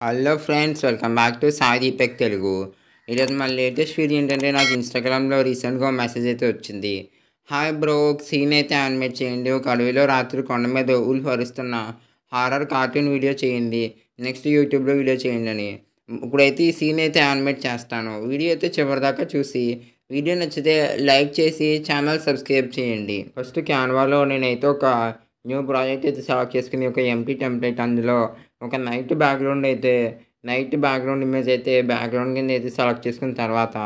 Hello friends, welcome back to Sai Deepak Telugu. ఈరోజు మన latest video ఏంటంటే నాకు ఇన్స్టాగ్రామ్లో రీసెంట్గా మెసేజ్ అయితే వచ్చింది. హాయ్ బ్రో, సీన్ అయితే యానిమేట్ చేయండి. ఒక అడవిలో రాత్రి కొండ మీద ఉల్ఫ్ అరుస్తున్న హారర్ కార్టూన్ వీడియో చేయండి. నెక్స్ట్ యూట్యూబ్లో వీడియో చేయండి అని. ఇప్పుడైతే ఈ సీన్ అయితే యానిమేట్ చేస్తాను. వీడియో అయితే చివరిదాకా చూసి వీడియో నచ్చితే లైక్ చేసి ఛానల్ సబ్స్క్రైబ్ చేయండి. ఫస్ట్ క్యాన్వాలో నేనైతే ఒక న్యూ ప్రాజెక్ట్ అయితే సెలెక్ట్ చేసుకుని ఒక ఎంటీ టెంప్లెట్ అందులో ఒక నైట్ బ్యాక్గ్రౌండ్ ఇమేజ్ అయితే బ్యాక్గ్రౌండ్ కింద అయితే సెలెక్ట్ చేసుకున్న తర్వాత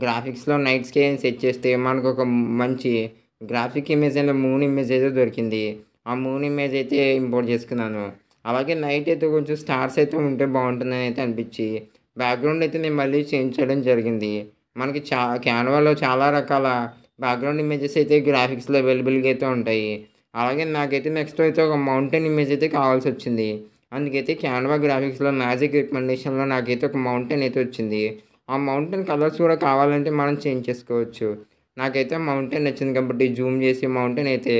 గ్రాఫిక్స్లో నైట్ స్కేల్ సెట్ చేస్తే మనకు ఒక మంచి గ్రాఫిక్ ఇమేజ్ అయిన మూన్ ఇమేజ్ అయితే దొరికింది. ఆ మూన్ ఇమేజ్ అయితే ఇంపోర్ట్ చేసుకున్నాను. అలాగే నైట్ అయితే కొంచెం స్టార్స్ అయితే ఉంటే బాగుంటుందని అయితే అనిపించి బ్యాక్గ్రౌండ్ అయితే నేను మళ్ళీ చేంజ్ చేయడం జరిగింది. మనకి క్యాన్వాలో చాలా రకాల బ్యాక్గ్రౌండ్ ఇమేజెస్ అయితే గ్రాఫిక్స్లో అవైలబుల్గా అయితే ఉంటాయి. అలాగే నాకైతే నెక్స్ట్ అయితే ఒక మౌంటైన్ ఇమేజ్ అయితే కావాల్సి వచ్చింది. అందుకైతే క్యాన్వా గ్రాఫిక్స్లో మ్యాజిక్ రికమెండేషన్లో నాకైతే ఒక మౌంటైన్ అయితే వచ్చింది. ఆ మౌంటైన్ కలర్స్ కూడా కావాలంటే మనం చేంజ్ చేసుకోవచ్చు. నాకైతే మౌంటైన్ నచ్చింది కాబట్టి జూమ్ చేసి మౌంటైన్ అయితే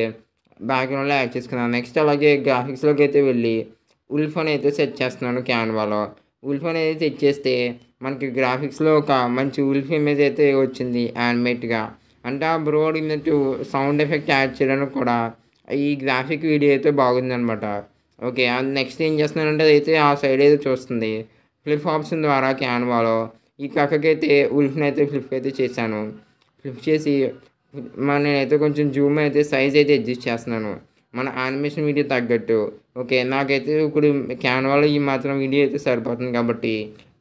బ్యాక్గ్రౌండ్లో యాడ్ చేసుకున్నాను. నెక్స్ట్ అలాగే గ్రాఫిక్స్లోకి అయితే వెళ్ళి ఉల్ఫ్ అని అయితే సెట్ చేస్తున్నాను క్యాన్వాలో. ఉల్ఫ్ అనేది సెట్ చేస్తే మనకి గ్రాఫిక్స్లో ఒక మంచి ఉల్ఫ్ ఇమేజ్ అయితే వచ్చింది యానిమేట్గా. అంటే ఆ బ్రో అడిగినట్టు సౌండ్ ఎఫెక్ట్ యాడ్ చేయడానికి కూడా ఈ గ్రాఫిక్ వీడియో అయితే బాగుందనమాట. ఓకే, నెక్స్ట్ ఏం చేస్తున్నానంటే అదైతే ఆ సైడ్ అయితే చూస్తుంది. ఫ్లిప్ ఆప్షన్ ద్వారా క్యాన్వాలో ఈ పక్కకైతే ఉల్ఫ్ని అయితే ఫ్లిప్ అయితే చేశాను. ఫ్లిప్ చేసి నేనైతే కొంచెం జూమ్ అయితే సైజ్ అయితే అడ్జస్ట్ చేస్తున్నాను మన యానిమేషన్ వీడియో తగ్గట్టు. ఓకే, నాకైతే ఇప్పుడు క్యాన్వాలో ఈ మాత్రం వీడియో అయితే సరిపోతుంది కాబట్టి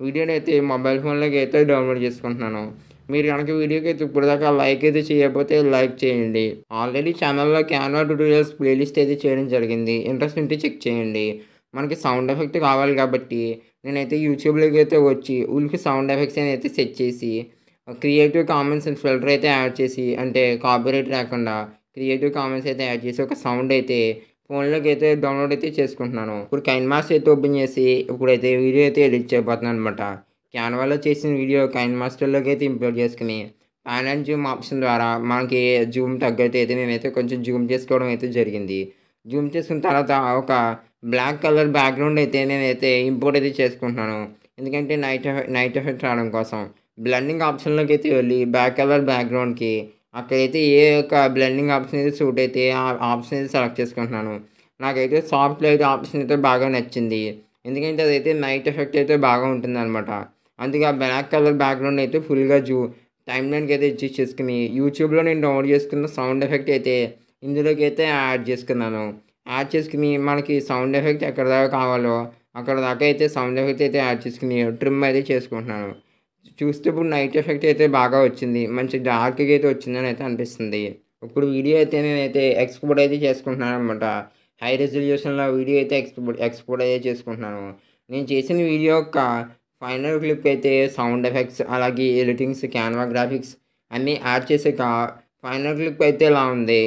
వీడియోని అయితే మొబైల్ ఫోన్లోకి అయితే డౌన్లోడ్ చేసుకుంటున్నాను. మీరు కనుక వీడియోకి అయితే ఇప్పుడు దాకా లైక్ అయితే చేయకపోతే లైక్ చేయండి. ఆల్రెడీ ఛానల్లో క్యాన్వా ట్యూటోరియల్స్ ప్లేలిస్ట్ అయితే చేయడం జరిగింది. ఇంట్రెస్ట్ ఉంటే చెక్ చేయండి. మనకి సౌండ్ ఎఫెక్ట్ కావాలి కాబట్టి నేనైతే యూట్యూబ్లోకి అయితే వచ్చి ఉల్కి సౌండ్ ఎఫెక్ట్స్ అని అయితే సెట్ చేసి క్రియేటివ్ కామెంట్స్ అండ్ ఫిల్టర్ అయితే యాడ్ చేసి, అంటే కాపీరైట్ రాకుండా క్రియేటివ్ కామెంట్స్ అయితే యాడ్ చేసి ఒక సౌండ్ అయితే ఫోన్లోకి అయితే డౌన్లోడ్ అయితే చేసుకుంటున్నాను. ఇప్పుడు కైన్మాస్టర్ అయితే ఓపెన్ చేసి ఇప్పుడైతే వీడియో అయితే ఎడిట్ చేయబోతున్నాను అనమాట. క్యాన్వాలో చేసిన వీడియో కైన్మాస్టర్లోకి అయితే ఇంపోర్ట్ చేసుకుని పాన్ అండ్ జూమ్ ఆప్షన్ ద్వారా మనకి జూమ్ తగ్గట్టు అయితే నేనైతే కొంచెం జూమ్ చేసుకోవడం అయితే జరిగింది. జూమ్ చేసుకున్న తర్వాత ఒక బ్లాక్ కలర్ బ్యాక్గ్రౌండ్ అయితే నేనైతే ఇంపోర్ట్ అయితే చేసుకుంటున్నాను. ఎందుకంటే నైట్ ఎఫెక్ట్ రావడం కోసం బ్లెండింగ్ ఆప్షన్లోకి అయితే వెళ్ళి బ్లాక్ కలర్ బ్యాక్గ్రౌండ్కి అక్కడైతే ఏ యొక్క బ్లెండింగ్ ఆప్షన్ అయితే సూట్ అయితే ఆ ఆప్షన్ అయితే సెలెక్ట్ చేసుకుంటున్నాను. నాకైతే సాఫ్ట్ లైట్ ఆప్షన్ అయితే బాగా నచ్చింది. ఎందుకంటే అదైతే నైట్ ఎఫెక్ట్ అయితే బాగా ఉంటుంది అనమాట. అందుకే ఆ బ్లాక్ కలర్ బ్యాక్గ్రౌండ్ అయితే ఫుల్గా టైమ్ లైన్కి అయితే అడ్జస్ట్ చేసుకుని యూట్యూబ్లో నేను డౌన్లోడ్ చేసుకున్న సౌండ్ ఎఫెక్ట్ అయితే ఇందులోకి అయితే యాడ్ చేసుకున్నాను. యాడ్ చేసుకుని మనకి సౌండ్ ఎఫెక్ట్ ఎక్కడ దాకా కావాలో అక్కడ దాకా అయితే సౌండ్ ఎఫెక్ట్ అయితే యాడ్ చేసుకుని ట్రిమ్ అయితే చేసుకుంటున్నాను. చూస్తే ఇప్పుడు నైట్ ఎఫెక్ట్ అయితే బాగా వచ్చింది. మంచి డార్క్గా అయితే వచ్చిందని అయితే అనిపిస్తుంది. ఇప్పుడు వీడియో అయితే నేనైతే ఎక్స్పోర్ట్ అయితే చేసుకుంటున్నాను అనమాట. హై రెజల్యూషన్లో వీడియో అయితే ఎక్స్పోర్ట్ అయితే చేసుకుంటున్నాను. నేను చేసిన వీడియో యొక్క ఫైనల్ క్లిప్ అయితే సౌండ్ ఎఫెక్ట్స్ అలాగే ఎడిటింగ్స్ క్యాన్వా గ్రాఫిక్స్ అన్నీ యాడ్ చేసాక ఫైనల్ క్లిప్ అయితే ఇలా ఉంది.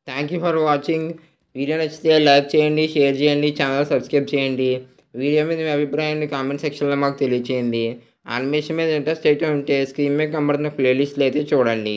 Thank you for watching. Video నచ్చితే లైక్ చేయండి, షేర్ చేయండి, ఛానల్ సబ్స్క్రైబ్ చేయండి. వీడియో మీద మీ అభిప్రాయాన్ని కామెంట్ సెక్షన్లో మాకు తెలియచేయండి. యానిమేషన్ మీద ఇంట్రెస్ట్ అయితే ఉంటే స్క్రీన్ మీద కనబడుతున్న ప్లేలిస్ట్లు అయితే చూడండి.